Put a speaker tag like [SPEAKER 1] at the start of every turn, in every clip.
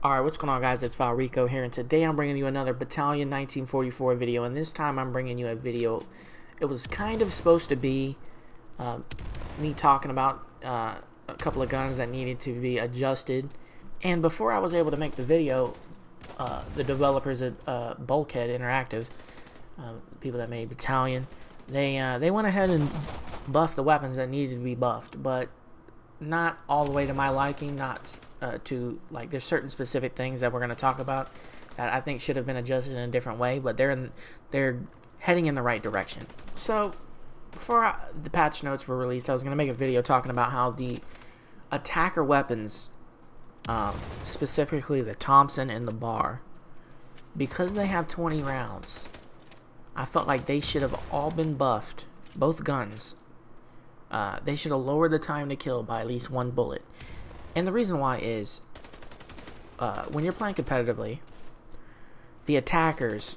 [SPEAKER 1] Alright, what's going on, guys? It's Valrico here, and today I'm bringing you another Battalion 1944 video, and this time I'm bringing you a video. It was kind of supposed to be me talking about a couple of guns that needed to be adjusted, and before I was able to make the video, the developers at Bulkhead Interactive, people that made Battalion, they went ahead and buffed the weapons that needed to be buffed, but not all the way to my liking, to like there's certain specific things that we're going to talk about that I think should have been adjusted in a different way, but they're heading in the right direction. So before the patch notes were released, I was going to make a video talking about how the attacker weapons, specifically the Thompson and the bar, because they have 20 rounds, I felt like they should have all been buffed. Both guns, they should have lowered the time to kill by at least one bullet. And the reason why is, when you're playing competitively, the attackers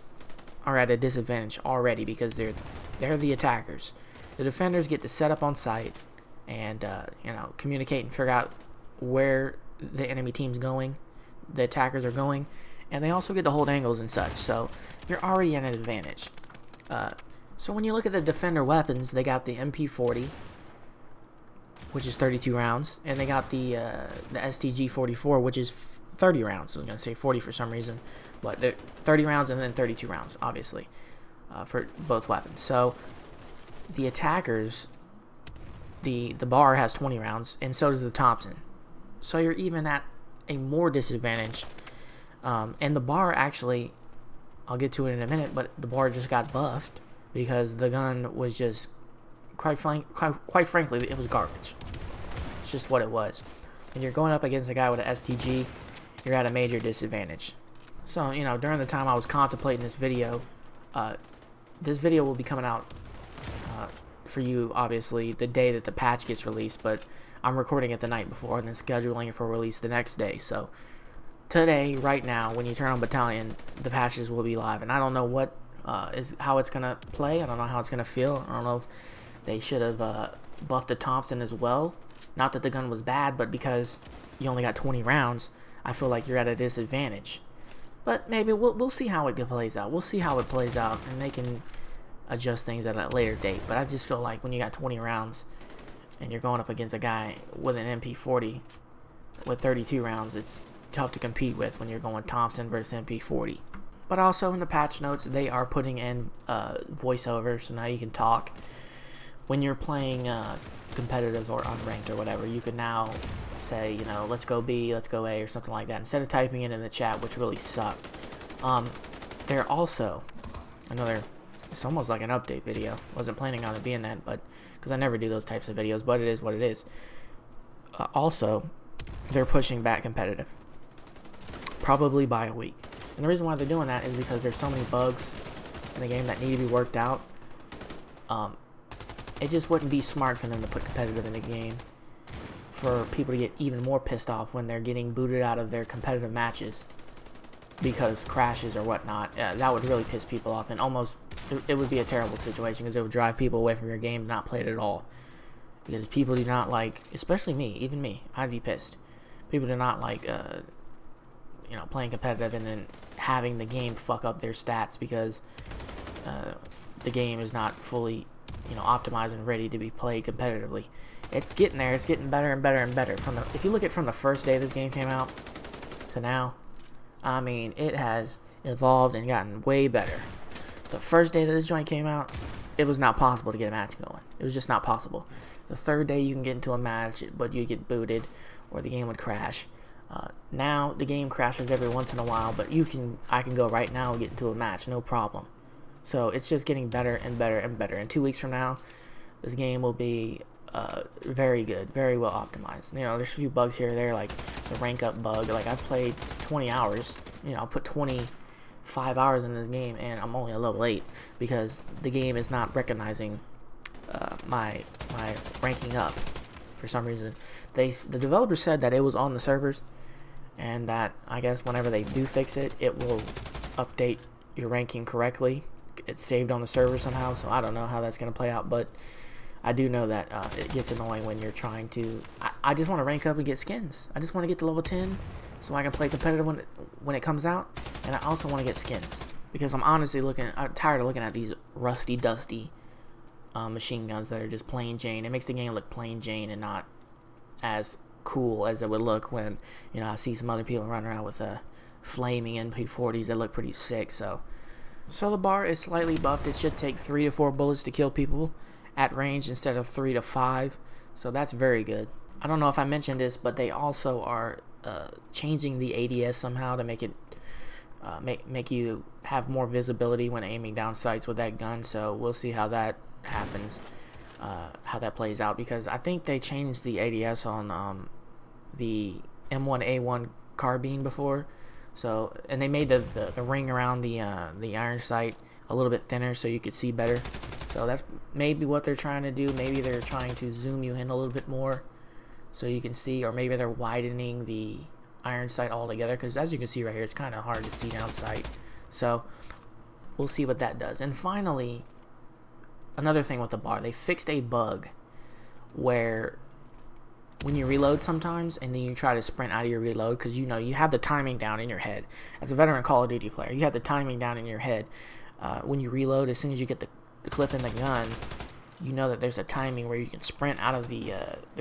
[SPEAKER 1] are at a disadvantage already because they're the attackers. The defenders get to set up on site and communicate and figure out where the enemy team's going, the attackers are going, and they also get to hold angles and such. So you're already at an advantage. So when you look at the defender weapons, they got the MP40, which is 32 rounds, and they got the STG-44, which is 30 rounds. I was going to say 40 for some reason, but they're 30 rounds and then 32 rounds, obviously, for both weapons. So the attackers, the bar has 20 rounds, and so does the Thompson. So you're even at a more disadvantage. And the bar actually, I'll get to it in a minute, but the bar just got buffed because the gun was just, quite frankly, it was garbage. It's just what it was. And you're going up against a guy with an STG, you're at a major disadvantage. So, during the time I was contemplating this video will be coming out for you, obviously, the day that the patch gets released, but I'm recording it the night before and then scheduling it for release the next day. So, today, right now, when you turn on Battalion, the patches will be live, and I don't know how it's gonna play. I don't know how it's gonna feel. I don't know if they should have buffed the Thompson as well. Not that the gun was bad, but because you only got 20 rounds, I feel like you're at a disadvantage. But maybe we'll see how it plays out. We'll see how it plays out, and they can adjust things at a later date. But I just feel like when you got 20 rounds and you're going up against a guy with an MP40 with 32 rounds, it's tough to compete with when you're going Thompson versus MP40. But also in the patch notes, they are putting in voiceover, so now you can talk. When you're playing competitive or unranked or whatever, you can now say, let's go B, let's go A, or something like that, instead of typing it in the chat, which really sucked. They're also it's almost like an update video. Wasn't planning on it being that, but because I never do those types of videos, but it is what it is. Also, they're pushing back competitive, probably by a week. And the reason why they're doing that is because there's so many bugs in the game that need to be worked out. It just wouldn't be smart for them to put competitive in the game for people to get even more pissed off when they're getting booted out of their competitive matches because crashes or whatnot. That would really piss people off, and it would be a terrible situation because it would drive people away from your game and not play it at all. Because people do not like, especially me, even me, I'd be pissed. People do not like playing competitive and then having the game fuck up their stats because the game is not fully optimized and ready to be played competitively. It's getting there. It's getting better and better and better. If you look at from the first day this game came out to now, I mean, it has evolved and gotten way better. The first day that this joint came out, it was not possible to get a match going. It was just not possible. The third day you can get into a match, but you get booted or the game would crash. Now the game crashes every once in a while, but I can go right now and get into a match, no problem. So it's just getting better and better and better. And 2 weeks from now, this game will be very good, very well optimized. There's a few bugs here or there, like the rank up bug. Like, I've played 20 hours. I put 25 hours in this game, and I'm only a level 8 because the game is not recognizing my ranking up for some reason. The developer said that it was on the servers, and that I guess whenever they do fix it, it will update your ranking correctly. It's saved on the server somehow, so I don't know how that's going to play out, but I do know that it gets annoying when you're trying to... I just want to rank up and get skins. I just want to get to level 10 so I can play competitive when it comes out, and I also want to get skins because I'm honestly I'm tired of looking at these rusty, dusty machine guns that are just plain Jane. It makes the game look plain Jane and not as cool as it would look when, you know, I see some other people running around with flaming MP40s that look pretty sick. So the bar is slightly buffed. It should take 3 to 4 bullets to kill people at range instead of 3 to 5. So that's very good. I don't know if I mentioned this, but they also are changing the ADS somehow to make it make you have more visibility when aiming down sights with that gun. So we'll see how that happens, how that plays out, because I think they changed the ADS on the M1A1 carbine before. So, and they made the ring around the iron sight a little bit thinner so you could see better. So that's maybe what they're trying to do. Maybe they're trying to zoom you in a little bit more so you can see, or maybe they're widening the iron sight altogether, because as you can see right here, it's kind of hard to see down sight. So we'll see what that does. And finally, another thing with the bar, they fixed a bug where when you reload sometimes and then you try to sprint out of your reload, because you know you have the timing down in your head. As a veteran Call of Duty player, you have the timing down in your head. When you reload, as soon as you get the clip in the gun, you know that there's a timing where you can sprint out of the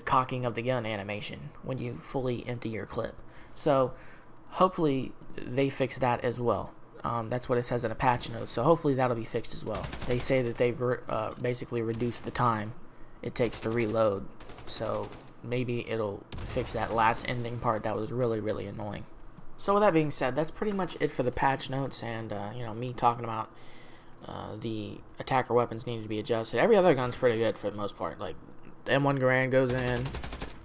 [SPEAKER 1] cocking of the gun animation when you fully empty your clip. So hopefully they fix that as well. That's what it says in a patch note, so hopefully that'll be fixed as well. They say that they've basically reduced the time it takes to reload, so maybe it'll fix that last ending part that was really, really annoying. So with that being said, that's pretty much it for the patch notes and you know, me talking about the attacker weapons needed to be adjusted. Every other gun's pretty good for the most part. Like the M1 Garand goes in,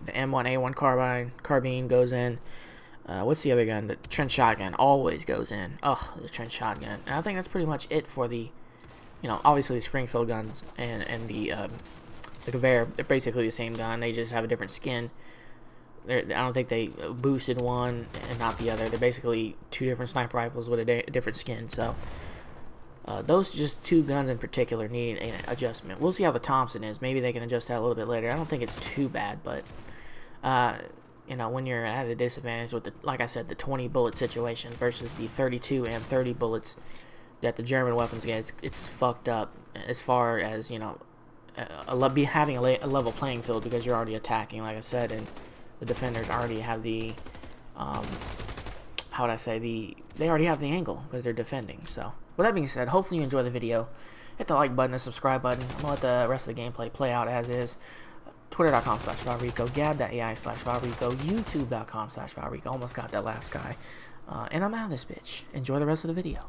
[SPEAKER 1] the M1A1 carbine goes in. What's the other gun? The trench shotgun always goes in. Oh, the trench shotgun. And I think that's pretty much it for the, you know, obviously the Springfield guns and the Gewehr. They're basically the same gun. They just have a different skin. I don't think they boosted one and not the other. They're basically two different sniper rifles with a different skin. So those just two guns in particular need an adjustment. We'll see how the Thompson is. Maybe they can adjust that a little bit later. I don't think it's too bad, but you know, when you're at a disadvantage with the, like I said, the 20 bullet situation versus the 32 and 30 bullets that the German weapons get, it's fucked up as far as, you know, having a level playing field, because you're already attacking, like I said, and the defenders already have the how would I say, they already have the angle because they're defending. So with that being said, hopefully you enjoy the video. Hit the like button, the subscribe button. I'm gonna let the rest of the gameplay play out as is. Twitter.com/Valrico, Gab.ai/Valrico, YouTube.com/Valrico. Almost got that last guy. And I'm out of this bitch. Enjoy the rest of the video.